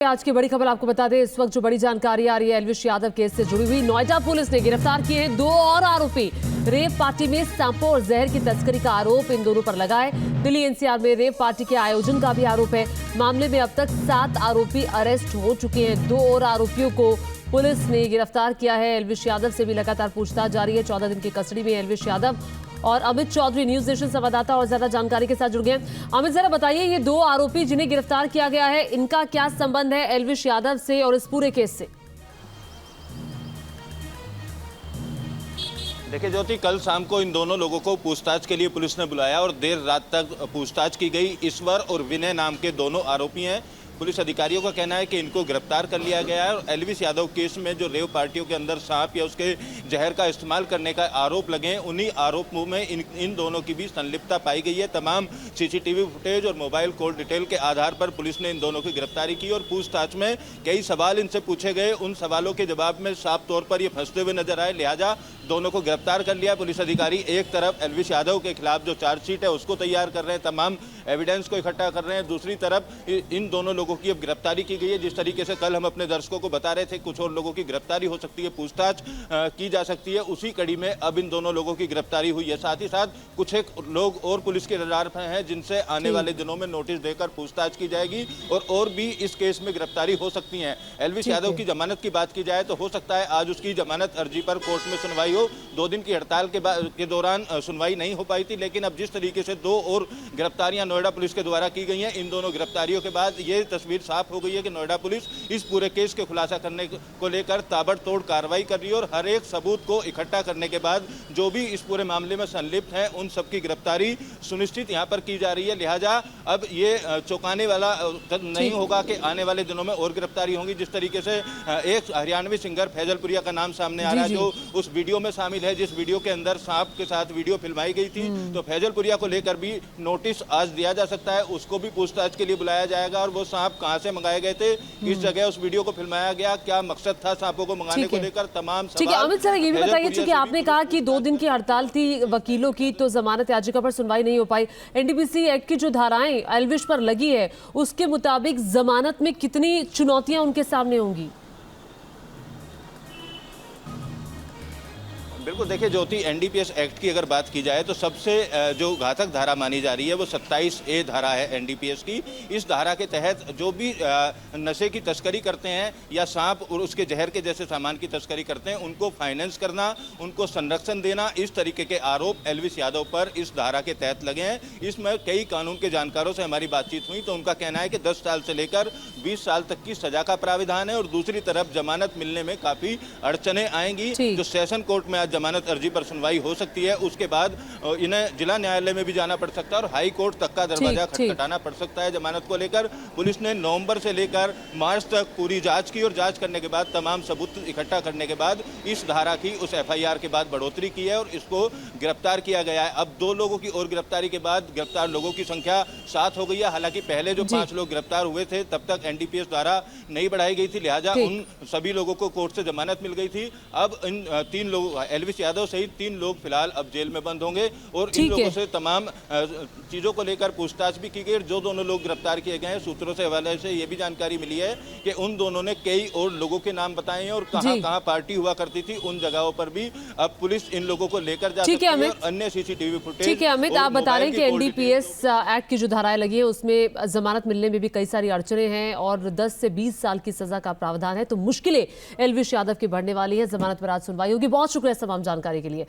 आज की बड़ी खबर आपको बता दें, इस वक्त जो बड़ी जानकारी आ रही है एल्विश यादव केस से जुड़ी हुई। नोएडा पुलिस ने गिरफ्तार किए हैं 2 और आरोपी। रेव पार्टी में सांपों और जहर की तस्करी का आरोप इन दोनों पर लगा है। दिल्ली एनसीआर में रेव पार्टी के आयोजन का भी आरोप है। मामले में अब तक 7 आरोपी अरेस्ट हो चुके हैं। 2 और आरोपियों को पुलिस ने गिरफ्तार किया है। एल्विश यादव से भी लगातार पूछताछ जारी है। 14 दिन की कस्टडी में एल्विश यादव और अमित चौधरी न्यूज नेशन संवाददाता और ज्यादा जानकारी के साथ जुड़ गए। अमित, जरा बताइए, ये 2 आरोपी जिन्हें गिरफ्तार किया गया है, इनका क्या संबंध है एल्विश यादव से और इस पूरे केस से? देखिए ज्योति, कल शाम को इन दोनों लोगों को पूछताछ के लिए पुलिस ने बुलाया और देर रात तक पूछताछ की गई। ईश्वर और विनय नाम के दोनों आरोपी हैं। पुलिस अधिकारियों का कहना है कि इनको गिरफ्तार कर लिया गया है और एल्विश यादव केस में जो रेव पार्टियों के अंदर सांप या उसके जहर का इस्तेमाल करने का आरोप लगे हैं, उन्हीं आरोपों में इन दोनों की भी संलिप्तता पाई गई है। तमाम सीसीटीवी फुटेज और मोबाइल कॉल डिटेल के आधार पर पुलिस ने इन दोनों की गिरफ्तारी की और पूछताछ में कई सवाल इनसे पूछे गए। उन सवालों के जवाब में साफ तौर पर ये फंसते हुए नजर आए, लिहाजा दोनों को गिरफ्तार कर लिया। पुलिस अधिकारी एक तरफ एल्विश यादव के खिलाफ जो चार्जशीट है उसको तैयार कर रहे हैं, तमाम एविडेंस को इकट्ठा कर रहे हैं। दूसरी तरफ इन दोनों लोगों की अब गिरफ्तारी की गई है। जिस तरीके से कल हम अपने दर्शकों को बता रहे थे, कुछ और लोगों की गिरफ्तारी हो सकती है, पूछताछ की जा सकती है, उसी कड़ी में अब इन दोनों लोगों की गिरफ्तारी हुई है। साथ ही साथ कुछ एक लोग और पुलिस के रडार पर हैं जिनसे आने वाले दिनों में नोटिस देकर पूछताछ की जाएगी और भी इस केस में गिरफ्तारी हो सकती है। एल्विश यादव की जमानत की बात की जाए तो हो सकता है आज उसकी जमानत अर्जी पर कोर्ट में सुनवाई हो। 2 दिन की हड़ताल के दौरान सुनवाई नहीं हो पाई थी, लेकिन अब जिस तरीके से 2 और गिरफ्तारियां नोएडा पुलिस के द्वारा की गई हैं, इन दोनों गिरफ्तारियों के बाद ये तस्वीर साफ हो गई है कि नोएडा पुलिस इस पूरे केस के खुलासा करने को लेकर ताबड़तोड़ कार्रवाई कर रही है और हर एक सबूत को इकट्ठा करने के बाद जो भी इस पूरे मामले में संलिप्त हैं उन सबकी गिरफ्तारी सुनिश्चित यहां पर की जा रही है। लिहाजा अब ये चौंकाने वाला नहीं होगा कि आने वाले दिनों में और गिरफ्तारी होंगी। जिस तरीके से एक हरियाणवी सिंगर फैजलपुरिया का नाम सामने आ रहा है, जो उस वीडियो में शामिल है, जिस वीडियो के अंदर सांप के साथ वीडियो फिल्माई गई थी, तो फैजलपुरिया को लेकर भी नोटिस आज दिया जा सकता है। उसको भी पूछताछ के लिए बुलाया जाएगा और वो सांप कहां से मंगाए गए थे, किस जगह उस वीडियो को फिल्माया गया, क्या मकसद था सांपों को मंगाने को लेकर, तमाम सवाल। ठीक है अमित सर, ये भी बताइए, चूंकि आपने कहा कि 2 दिन की हड़ताल थी वकीलों की, तो जमानत याचिका पर सुनवाई नहीं हो पाई। एनडीपीसी एक्ट की जो धाराएं एल्विश पर लगी है, उसके मुताबिक जमानत में कितनी चुनौतियां उनके सामने होंगी? बिल्कुल, देखिए ज्योति, एनडीपीएस एक्ट की अगर बात की जाए तो सबसे जो घातक धारा मानी जा रही है वो 27A धारा है एनडीपीएस की। इस धारा के तहत जो भी नशे की तस्करी करते हैं या सांप और उसके जहर के जैसे सामान की तस्करी करते हैं, उनको फाइनेंस करना, उनको संरक्षण देना, इस तरीके के आरोप एल्विश यादव पर इस धारा के तहत लगे हैं। इसमें कई कानून के जानकारों से हमारी बातचीत हुई तो उनका कहना है कि 10 साल से लेकर 20 साल तक की सजा का प्राविधान है और दूसरी तरफ जमानत मिलने में काफी अड़चने आएंगी। जो सेशन कोर्ट में जमानत अर्जी पर सुनवाई हो सकती है, उसके बाद इन्हें जिला न्यायालय में भी जाना पड़ सकता है और हाई कोर्ट तक का दरवाजा खटखटाना पड़ सकता है। जमानत को लेकर पुलिस ने नवंबर से लेकर मार्च तक पूरी जांच की और जांच करने के बाद तमाम सबूत इकट्ठा करने के बाद इस धारा की उस एफआईआर के बाद बढ़ोतरी की है और इसको गिरफ्तार किया गया है। अब 2 लोगों की और गिरफ्तारी के बाद गिरफ्तार लोगों की संख्या 7 हो गई है। हालांकि पहले जो 5 लोग गिरफ्तार हुए थे तब तक एनडीपीएस द्वारा नहीं बढ़ाई गई थी, लिहाजा उन सभी लोगों को कोर्ट से जमानत मिल गई थी। अब इन 3 लोग, एल्विश यादव सहित 3 लोग फिलहाल अब जेल में बंद होंगे और इन लोगों से तमाम चीजों को लेकर पूछताछ भी की गई। जो दोनों लोग गिरफ्तार किए गए हैं, सूत्रों से हवाले से ये भी जानकारी मिली है कि उन दोनों ने कई और लोगों के नाम बताए हैं और कहां पार्टी हुआ करती थी उन जगहों पर भी अब पुलिस इन लोगों को लेकर जा सकती है और अन्य सीसीटीवी फुटेज। ठीक है अमित, आप बता रहे हैं कि एनडीपीएस एक्ट की जो धाराएं लगी है उसमें जमानत मिलने में भी कई सारी अड़चने हैं और 10 से 20 साल की सजा का प्रावधान है, तो मुश्किलें एल्विश यादव की बढ़ने वाली है। जमानत पर आज सुनवाई होगी। बहुत शुक्रिया तमाम जानकारी के लिए।